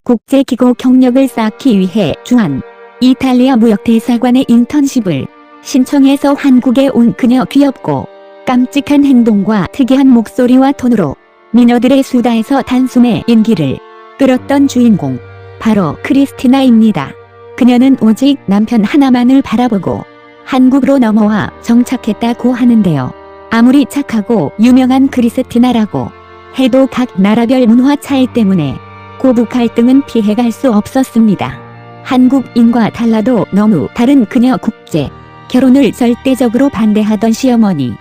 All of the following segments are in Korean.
국제기구 경력을 쌓기 위해 주한 이탈리아 무역대사관의 인턴십을 신청해서 한국에 온 그녀. 귀엽고 깜찍한 행동과 특이한 목소리와 톤으로 미녀들의 수다에서 단숨에 인기를 끌었던 주인공, 바로 크리스티나입니다. 그녀는 오직 남편 하나만을 바라보고 한국으로 넘어와 정착했다고 하는데요. 아무리 착하고 유명한 크리스티나라고 해도 각 나라별 문화 차이 때문에 고부 갈등은 피해갈 수 없었습니다. 한국인과 달라도 너무 다른 그녀. 국제 결혼을 절대적으로 반대하던 시어머니와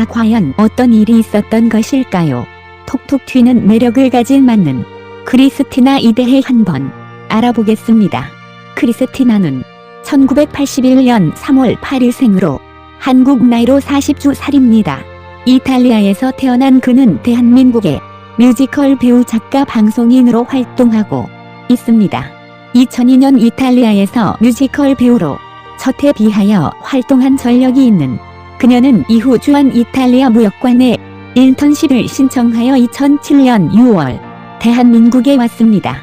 과연 어떤 일이 있었던 것일까요? 톡톡 튀는 매력을 가진 맞는 크리스티나에 대해 한번 알아보겠습니다. 크리스티나는 1981년 3월 8일 생으로 한국 나이로 40주 살입니다. 이탈리아에서 태어난 그는 대한민국의 뮤지컬 배우, 작가, 방송인으로 활동하고 있습니다. 2002년 이탈리아에서 뮤지컬 배우로 첫해 비하여 활동한 전력이 있는 그녀는 이후 주한 이탈리아 무역관에 인턴십을 신청하여 2007년 6월 대한민국에 왔습니다.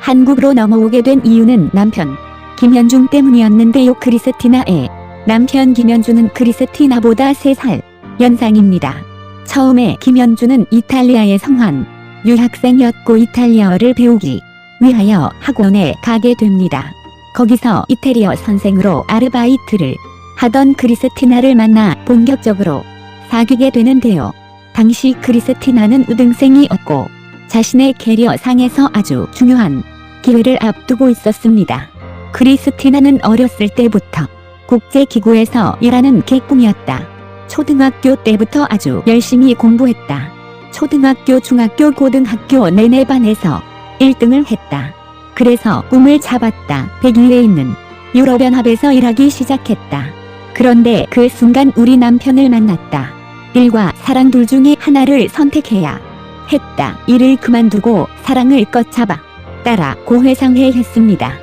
한국으로 넘어오게 된 이유는 남편 김현중 때문이었는데요. 크리스티나의 남편 김현중은 크리스티나보다 3살 연상입니다. 처음에 김현중은 이탈리아에 성한 유학생이었고 이탈리아어를 배우기 위하여 학원에 가게 됩니다. 거기서 이태리어 선생으로 아르바이트를 하던 크리스티나를 만나 본격적으로 사귀게 되는데요. 당시 크리스티나는 우등생이었고 자신의 캐리어상에서 아주 중요한 기회를 앞두고 있었습니다. 크리스티나는 어렸을 때부터 국제기구에서 일하는 객궁이었다. 초등학교 때부터 아주 열심히 공부했다. 초등학교, 중학교, 고등학교 내내 반에서 1등을 했다. 그래서 꿈을 잡았다. 백일에 있는 유럽연합에서 일하기 시작했다. 그런데 그 순간 우리 남편을 만났다. 일과 사랑 둘 중에 하나를 선택해야 했다. 일을 그만두고 사랑을 껐잡아 따라 고회상해 했습니다.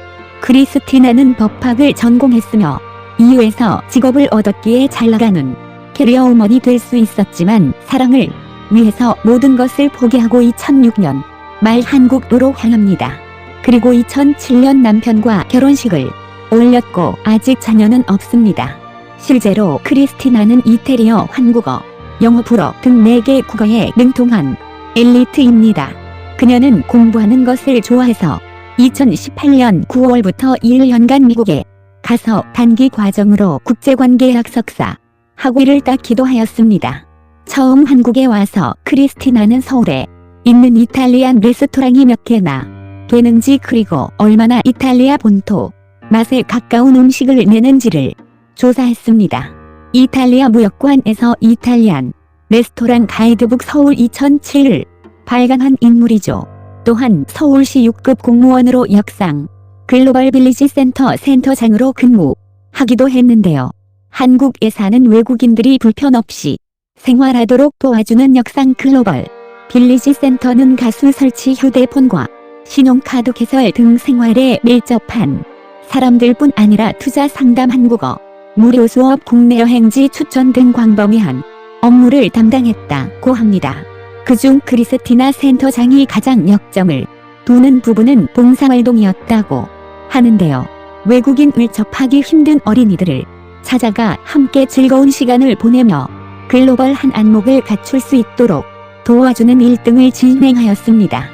크리스티나는 법학을 전공했으며 이후에서 직업을 얻었기에 잘나가는 캐리어우먼이 될 수 있었지만 사랑을 위해서 모든 것을 포기하고 2006년 말 한국으로 향합니다. 그리고 2007년 남편과 결혼식을 올렸고 아직 자녀는 없습니다. 실제로 크리스티나는 이태리어, 한국어, 영어, 불어 등 4개 국어에 능통한 엘리트입니다. 그녀는 공부하는 것을 좋아해서 2018년 9월부터 1년간 미국에 가서 단기 과정으로 국제관계학 석사 학위를 따기도 하였습니다. 처음 한국에 와서 크리스티나는 서울에 있는 이탈리안 레스토랑이 몇 개나 되는지, 그리고 얼마나 이탈리아 본토 맛에 가까운 음식을 내는지를 조사했습니다. 이탈리아 무역관에서 이탈리안 레스토랑 가이드북 서울 2007을 발간한 인물이죠. 또한 서울시 6급 공무원으로 역상 글로벌 빌리지 센터장으로 근무하기도 했는데요. 한국에 사는 외국인들이 불편 없이 생활하도록 도와주는 역상 글로벌 빌리지 센터는 가수 설치, 휴대폰과 신용카드 개설 등 생활에 밀접한 사람들뿐 아니라 투자 상담, 한국어 무료 수업, 국내 여행지 추천 등 광범위한 업무를 담당했다고 합니다. 그중 크리스티나 센터장이 가장 역점을 두는 부분은 봉사활동이었다고 하는데요. 외국인을 접하기 힘든 어린이들을 찾아가 함께 즐거운 시간을 보내며 글로벌한 안목을 갖출 수 있도록 도와주는 일등을 진행하였습니다.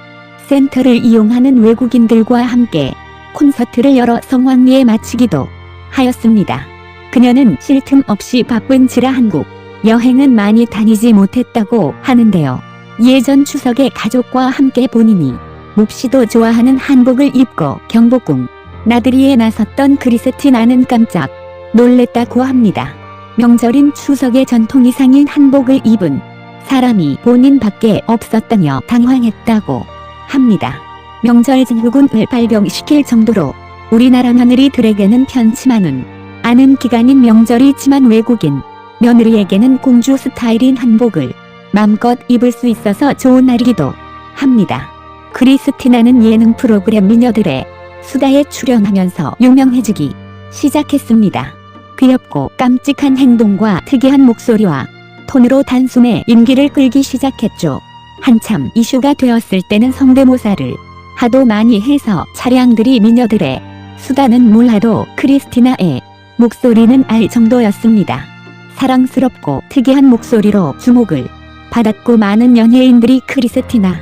센터를 이용하는 외국인들과 함께 콘서트를 열어 성황리에 마치기도 하였습니다. 그녀는 쉴 틈 없이 바쁜지라 한국 여행은 많이 다니지 못했다고 하는데요. 예전 추석에 가족과 함께 본인이 몹시도 좋아하는 한복을 입고 경복궁 나들이에 나섰던 크리스티나는 깜짝 놀랬다고 합니다. 명절인 추석에 전통 의상인 한복을 입은 사람이 본인밖에 없었다며 당황했다고 합니다. 명절 증후군을 발병시킬 정도로 우리나라 며느리들에게는 편치만은 않은 기간인 명절이지만 외국인 며느리에게는 공주 스타일인 한복을 맘껏 입을 수 있어서 좋은 날이기도 합니다. 크리스티나는 예능 프로그램 미녀들의 수다에 출연하면서 유명해지기 시작했습니다. 귀엽고 깜찍한 행동과 특이한 목소리와 톤으로 단숨에 인기를 끌기 시작했죠. 한참 이슈가 되었을 때는 성대모사를 하도 많이 해서 차량들이 미녀들의 수다는 몰라도 크리스티나의 목소리는 알 정도였습니다. 사랑스럽고 특이한 목소리로 주목을 받았고 많은 연예인들이 크리스티나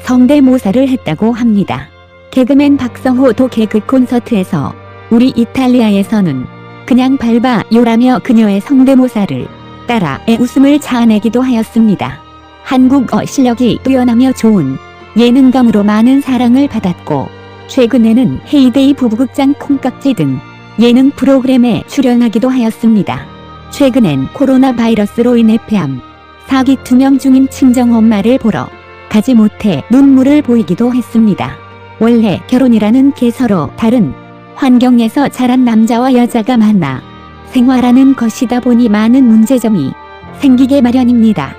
성대모사를 했다고 합니다. 개그맨 박성호도 개그 콘서트에서 우리 이탈리아에서는 그냥 밟아요라며 그녀의 성대모사를 따라 웃음을 자아내기도 하였습니다. 한국어 실력이 뛰어나며 좋은 예능감으로 많은 사랑을 받았고 최근에는 헤이데이 부부극장 콩깍지 등 예능 프로그램에 출연하기도 하였습니다. 최근엔 코로나 바이러스로 인해 폐암 사기 투명 중인 친정엄마를 보러 가지 못해 눈물을 보이기도 했습니다. 원래 결혼이라는 게 서로 다른 환경에서 자란 남자와 여자가 만나 생활하는 것이다 보니 많은 문제점이 생기게 마련입니다.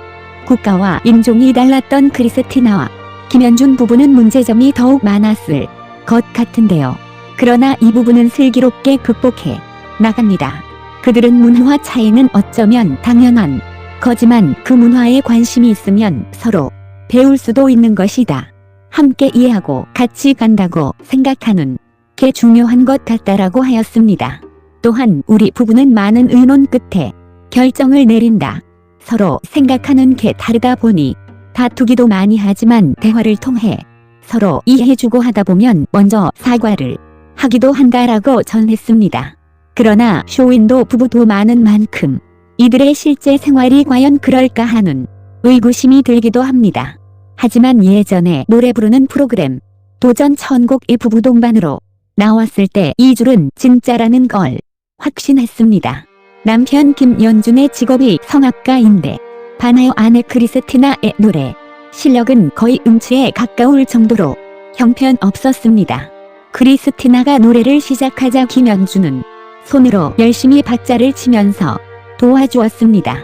국가와 인종이 달랐던 크리스티나와 김현준 부부는 문제점이 더욱 많았을 것 같은데요. 그러나 이 부분은 슬기롭게 극복해 나갑니다. 그들은 문화 차이는 어쩌면 당연한 거지만 그 문화에 관심이 있으면 서로 배울 수도 있는 것이다. 함께 이해하고 같이 간다고 생각하는 게 중요한 것 같다라고 하였습니다. 또한 우리 부부는 많은 의논 끝에 결정을 내린다. 서로 생각하는 게 다르다 보니 다투기도 많이 하지만 대화를 통해 서로 이해해주고 하다 보면 먼저 사과를 하기도 한다라고 전했습니다. 그러나 쇼윈도 부부도 많은 만큼 이들의 실제 생활이 과연 그럴까 하는 의구심이 들기도 합니다. 하지만 예전에 노래 부르는 프로그램 도전 천국의 부부 동반으로 나왔을 때 이 줄은 진짜라는 걸 확신했습니다. 남편 김연준의 직업이 성악가인데 반하여 아내 크리스티나의 노래 실력은 거의 음치에 가까울 정도로 형편없었습니다. 크리스티나가 노래를 시작하자 김연준은 손으로 열심히 박자를 치면서 도와주었습니다.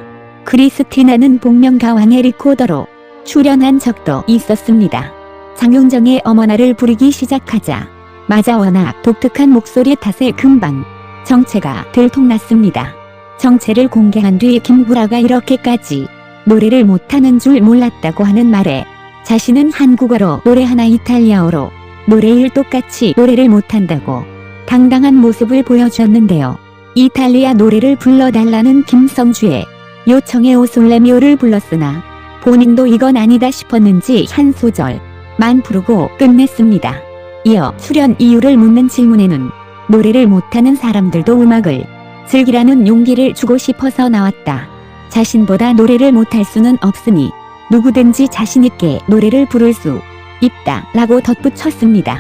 크리스티나는 복면가왕의 리코더로 출연한 적도 있었습니다. 장윤정의 어머나를 부르기 시작하자 맞아 워낙 독특한 목소리 탓에 금방 정체가 들통났습니다. 정체를 공개한 뒤 김구라가 이렇게까지 노래를 못하는 줄 몰랐다고 하는 말에 자신은 한국어로 노래하나 이탈리아어로 노래일 똑같이 노래를 못한다고 당당한 모습을 보여주었는데요. 이탈리아 노래를 불러달라는 김성주의 요청에 오솔레미오를 불렀으나 본인도 이건 아니다 싶었는지 한 소절만 부르고 끝냈습니다. 이어 출연 이유를 묻는 질문에는 노래를 못하는 사람들도 음악을 즐기라는 용기를 주고 싶어서 나왔다. 자신보다 노래를 못할 수는 없으니 누구든지 자신있게 노래를 부를 수 있다 라고 덧붙였습니다.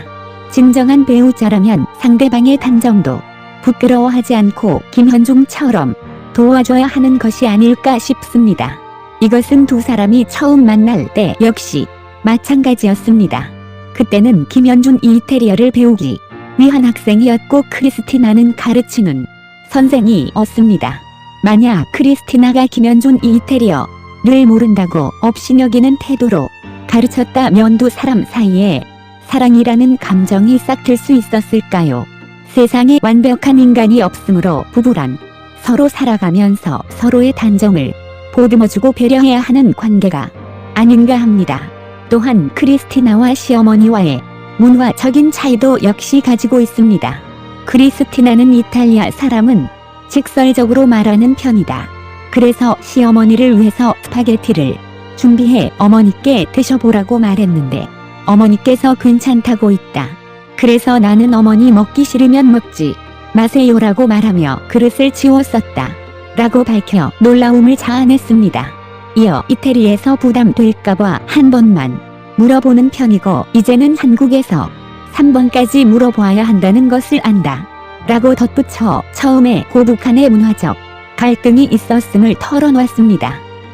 진정한 배우자라면 상대방의 단점도 부끄러워하지 않고 김현중처럼 도와줘야 하는 것이 아닐까 싶습니다. 이것은 두 사람이 처음 만날 때 역시 마찬가지였습니다. 그때는 김현준 이태리어를 배우기 위한 학생이었고 크리스티나는 가르치는 선생이었습니다. 만약 크리스티나가 김현준 이태리어를 모른다고 업신여기는 태도로 가르쳤다면 두 사람 사이에 사랑이라는 감정이 싹 틀 수 있었을까요? 세상에 완벽한 인간이 없으므로 부부란 서로 살아가면서 서로의 단점을 보듬어주고 배려해야 하는 관계가 아닌가 합니다. 또한 크리스티나와 시어머니와의 문화적인 차이도 역시 가지고 있습니다. 크리스티나는 이탈리아 사람은 직설적으로 말하는 편이다. 그래서 시어머니를 위해서 스파게티를 준비해 어머니께 드셔보라고 말했는데 어머니께서 괜찮다고 있다. 그래서 나는 어머니 먹기 싫으면 먹지 마세요라고 말하며 그릇을 치웠었다. 라고 밝혀 놀라움을 자아냈습니다. 이어 이태리에서 부담될까봐 한 번만 물어보는 편이고 이제는 한국에서 3번까지 물어봐야 한다는 것을 안다. 라고 덧붙여 처음에 고북한의 문화적 갈등이 있었음을 털어놨습니다.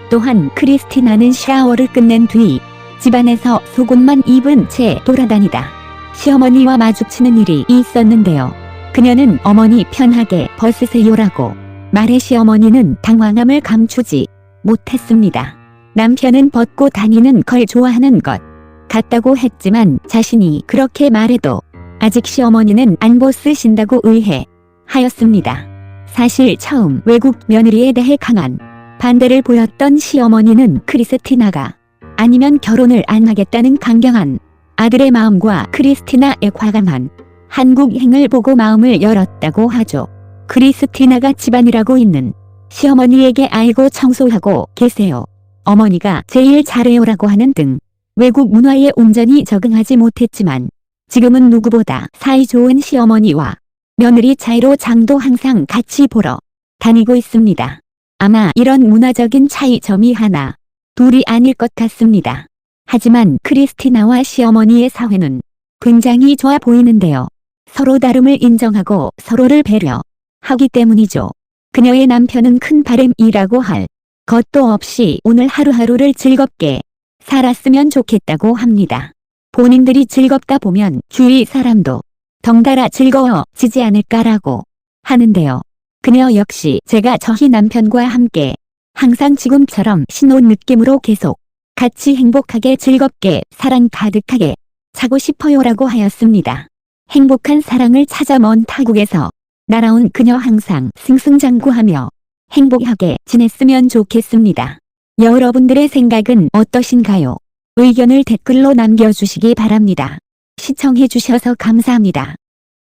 또한 크리스티나는 샤워를 끝낸 뒤 집안에서 속옷만 입은 채 돌아다니다 시어머니와 마주치는 일이 있었는데요. 그녀는 어머니 편하게 벗으세요라고 말해 시어머니는 당황함을 감추지 못했습니다. 남편은 벗고 다니는 걸 좋아하는 것 같다고 했지만 자신이 그렇게 말해도 아직 시어머니는 안 벗으신다고 의해하였습니다. 사실 처음 외국 며느리에 대해 강한 반대를 보였던 시어머니는 크리스티나가 아니면 결혼을 안 하겠다는 강경한 아들의 마음과 크리스티나의 과감한 한국행을 보고 마음을 열었다고 하죠. 크리스티나가 집안일하고 있는 시어머니에게 아이고 청소하고 계세요. 어머니가 제일 잘해요라고 하는 등 외국 문화에 온전히 적응하지 못했지만 지금은 누구보다 사이좋은 시어머니와 며느리 차이로 장도 항상 같이 보러 다니고 있습니다. 아마 이런 문화적인 차이점이 하나, 둘이 아닐 것 같습니다. 하지만 크리스티나와 시어머니의 사회는 굉장히 좋아 보이는데요. 서로 다름을 인정하고 서로를 배려하기 때문이죠. 그녀의 남편은 큰 바램이라고 할 것도 없이 오늘 하루하루를 즐겁게 살았으면 좋겠다고 합니다. 본인들이 즐겁다 보면 주위 사람도 덩달아 즐거워지지 않을까라고 하는데요. 그녀 역시 제가 저희 남편과 함께 항상 지금처럼 신혼 느낌으로 계속 같이 행복하게 즐겁게 사랑 가득하게 차고 싶어요라고 하였습니다. 행복한 사랑을 찾아 먼 타국에서 날아온 그녀 항상 승승장구하며 행복하게 지냈으면 좋겠습니다. 여러분들의 생각은 어떠신가요? 의견을 댓글로 남겨주시기 바랍니다. 시청해주셔서 감사합니다.